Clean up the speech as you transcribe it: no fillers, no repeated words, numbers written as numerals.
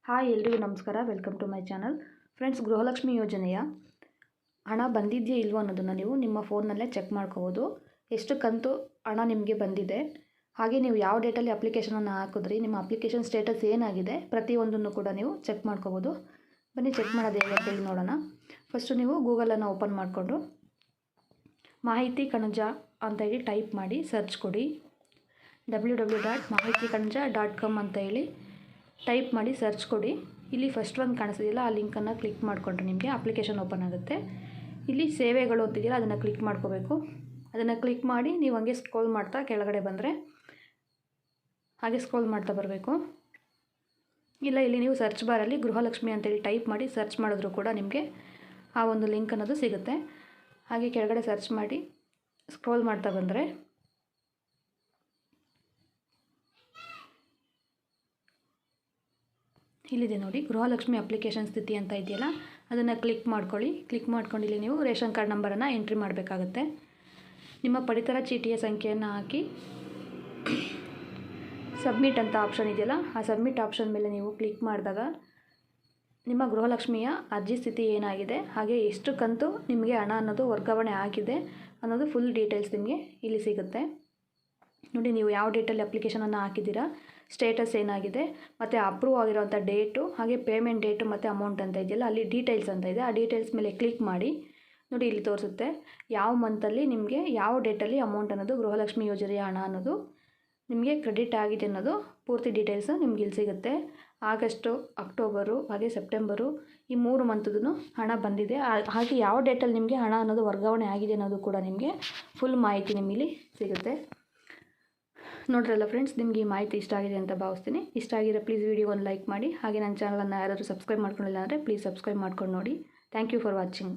Hi ಎಲ್ರಿಗೂ ನಮಸ್ಕಾರ. Welcome to my channel. Friends, Gruhalakshmi ಯೋಜನೆಯ ಹಣ ಬಂದಿದೆಯೇ ಇಲ್ವೋ ಅನ್ನೋದನ್ನು ನೀವು ನಿಮ್ಮ ಫೋನ್ನಲ್ಲೇ ಚೆಕ್ ಮಾಡ್ಕೋಬೋದು. ಎಷ್ಟು ಕಂತು ಹಣ ನಿಮಗೆ ಬಂದಿದೆ, ಹಾಗೆ ನೀವು ಯಾವ ಡೇಟಲ್ಲಿ ಅಪ್ಲಿಕೇಶನನ್ನು ಹಾಕಿದ್ರಿ, ನಿಮ್ಮ ಅಪ್ಲಿಕೇಶನ್ ಸ್ಟೇಟಸ್ ಏನಾಗಿದೆ, ಪ್ರತಿಯೊಂದನ್ನು ಕೂಡ ನೀವು ಚೆಕ್ ಮಾಡ್ಕೋಬೋದು. ಬನ್ನಿ ಚೆಕ್ ಮಾಡೋದು ಹೇಗೆ ಅಂತೇಳಿ ನೋಡೋಣ. ಫಸ್ಟು ನೀವು ಗೂಗಲನ್ನು ಓಪನ್ ಮಾಡಿಕೊಂಡು ಮಾಹಿತಿ ಕಣಜ ಅಂತ ಹೇಳಿ ಟೈಪ್ ಮಾಡಿ ಸರ್ಚ್ ಕೊಡಿ. www.mahitikananja.com ಅಂತ ಹೇಳಿ ಟೈಪ್ ಮಾಡಿ ಸರ್ಚ್ ಕೊಡಿ. ಇಲ್ಲಿ ಫಸ್ಟ್ ಒಂದು ಕಾಣಿಸ್ತಿದೆಯಲ್ಲ, ಆ ಲಿಂಕನ್ನು ಕ್ಲಿಕ್ ಮಾಡಿಕೊಂಡ್ರೆ ನಿಮಗೆ ಅಪ್ಲಿಕೇಶನ್ ಓಪನ್ ಆಗುತ್ತೆ. ಇಲ್ಲಿ ಸೇವೆಗಳು ಅಂತಿದೆಯಲ್ಲ, ಅದನ್ನು ಕ್ಲಿಕ್ ಮಾಡ್ಕೋಬೇಕು. ಅದನ್ನು ಕ್ಲಿಕ್ ಮಾಡಿ ನೀವು ಹಂಗೆ ಸ್ಕ್ರೋಲ್ ಮಾಡ್ತಾ ಕೆಳಗಡೆ ಬಂದರೆ ಹಾಗೆ ಸ್ಕ್ರೋಲ್ ಮಾಡ್ತಾ ಬರಬೇಕು. ಇಲ್ಲ, ಇಲ್ಲಿ ನೀವು ಸರ್ಚ್ ಬಾರಲ್ಲಿ ಗೃಹಲಕ್ಷ್ಮಿ ಅಂತೇಳಿ ಟೈಪ್ ಮಾಡಿ ಸರ್ಚ್ ಮಾಡಿದ್ರೂ ಕೂಡ ನಿಮಗೆ ಆ ಒಂದು ಲಿಂಕ್ ಅನ್ನೋದು ಸಿಗುತ್ತೆ. ಹಾಗೆ ಕೆಳಗಡೆ ಸರ್ಚ್ ಮಾಡಿ ಸ್ಕ್ರೋಲ್ ಮಾಡ್ತಾ ಬಂದರೆ ಇಲ್ಲಿದೆ ನೋಡಿ, ಗೃಹಲಕ್ಷ್ಮಿ ಅಪ್ಲಿಕೇಶನ್ ಸ್ಥಿತಿ ಅಂತ ಇದೆಯಲ್ಲ, ಅದನ್ನು ಕ್ಲಿಕ್ ಮಾಡ್ಕೊಳ್ಳಿ. ಕ್ಲಿಕ್ ಮಾಡ್ಕೊಂಡು ಇಲ್ಲಿ ನೀವು ರೇಷನ್ ಕಾರ್ಡ್ ನಂಬರನ್ನು ಎಂಟ್ರಿ ಮಾಡಬೇಕಾಗುತ್ತೆ. ನಿಮ್ಮ ಪಡಿತರ ಚೀಟಿಯ ಸಂಖ್ಯೆಯನ್ನು ಹಾಕಿ ಸಬ್ಮಿಟ್ ಅಂತ ಆಪ್ಷನ್ ಇದೆಯಲ್ಲ, ಆ ಸಬ್ಮಿಟ್ ಆಪ್ಷನ್ ಮೇಲೆ ನೀವು ಕ್ಲಿಕ್ ಮಾಡಿದಾಗ ನಿಮ್ಮ ಗೃಹಲಕ್ಷ್ಮಿಯ ಅರ್ಜಿ ಸ್ಥಿತಿ ಏನಾಗಿದೆ, ಹಾಗೆ ಎಷ್ಟು ಕಂತು ನಿಮಗೆ ಹಣ ಅನ್ನೋದು ವರ್ಗಾವಣೆ ಆಗಿದೆ ಅನ್ನೋದು ಫುಲ್ ಡೀಟೇಲ್ಸ್ ನಿಮಗೆ ಇಲ್ಲಿ ಸಿಗುತ್ತೆ. ನೋಡಿ, ನೀವು ಯಾವ ಡೇಟಲ್ಲಿ ಅಪ್ಲಿಕೇಶನನ್ನು ಹಾಕಿದ್ದೀರಾ, ಸ್ಟೇಟಸ್ ಏನಾಗಿದೆ, ಮತ್ತು ಅಪ್ರೂವ್ ಆಗಿರೋಂಥ ಡೇಟು, ಹಾಗೆ ಪೇಮೆಂಟ್ ಡೇಟು ಮತ್ತು ಅಮೌಂಟ್ ಅಂತ ಇದೆಯಲ್ಲ, ಅಲ್ಲಿ ಡೀಟೇಲ್ಸ್ ಅಂತ ಇದೆ. ಆ ಡೀಟೇಲ್ಸ್ ಮೇಲೆ ಕ್ಲಿಕ್ ಮಾಡಿ. ನೋಡಿ, ಇಲ್ಲಿ ತೋರಿಸುತ್ತೆ ಯಾವ ಮಂತಲ್ಲಿ ನಿಮಗೆ ಯಾವ ಡೇಟಲ್ಲಿ ಅಮೌಂಟ್ ಅನ್ನೋದು ಗೃಹಲಕ್ಷ್ಮಿ ಯೋಜನೆಯ ಹಣ ಅನ್ನೋದು ನಿಮಗೆ ಕ್ರೆಡಿಟ್ ಆಗಿದೆ ಅನ್ನೋದು ಪೂರ್ತಿ ಡೀಟೇಲ್ಸು ನಿಮ್ಗೆ ಇಲ್ಲಿ ಸಿಗುತ್ತೆ. ಆಗಸ್ಟು, ಅಕ್ಟೋಬರು, ಹಾಗೆ ಸೆಪ್ಟೆಂಬರು, ಈ 3 ಮಂತದ್ದು ಹಣ ಬಂದಿದೆ. ಹಾಗೆ ಯಾವ ಡೇಟಲ್ಲಿ ನಿಮಗೆ ಹಣ ಅನ್ನೋದು ವರ್ಗಾವಣೆ ಆಗಿದೆ ಅನ್ನೋದು ಕೂಡ ನಿಮಗೆ ಫುಲ್ ಮಾಹಿತಿ ನಿಮ್ಮಲ್ಲಿ ಸಿಗುತ್ತೆ. ನೋಡ್ರಲ್ಲ ಫ್ರೆಂಡ್ಸ್, ನಿಮಗೆ ಈ ಮಾಹಿತಿ ಇಷ್ಟ ಆಗಿದೆ ಅಂತ ಭಾವಿಸ್ತೀನಿ. ಇಷ್ಟ ಆಗಿದ್ರೆ ಪ್ಲೀಸ್ ವಿಡಿಯೋ ಒಂದು ಲೈಕ್ ಮಾಡಿ. ಹಾಗೆ ನನ್ನ ಚಾನಲನ್ನು ಯಾರಾದರೂ ಸಬ್ಸ್ಕ್ರೈಬ್ ಮಾಡ್ಕೊಂಡಿಲ್ಲ ಅಂದರೆ ಪ್ಲೀಸ್ ಸಬ್ಸ್ಕ್ರೈಬ್ ಮಾಡ್ಕೊಂಡು ನೋಡಿ. Thank you for watching.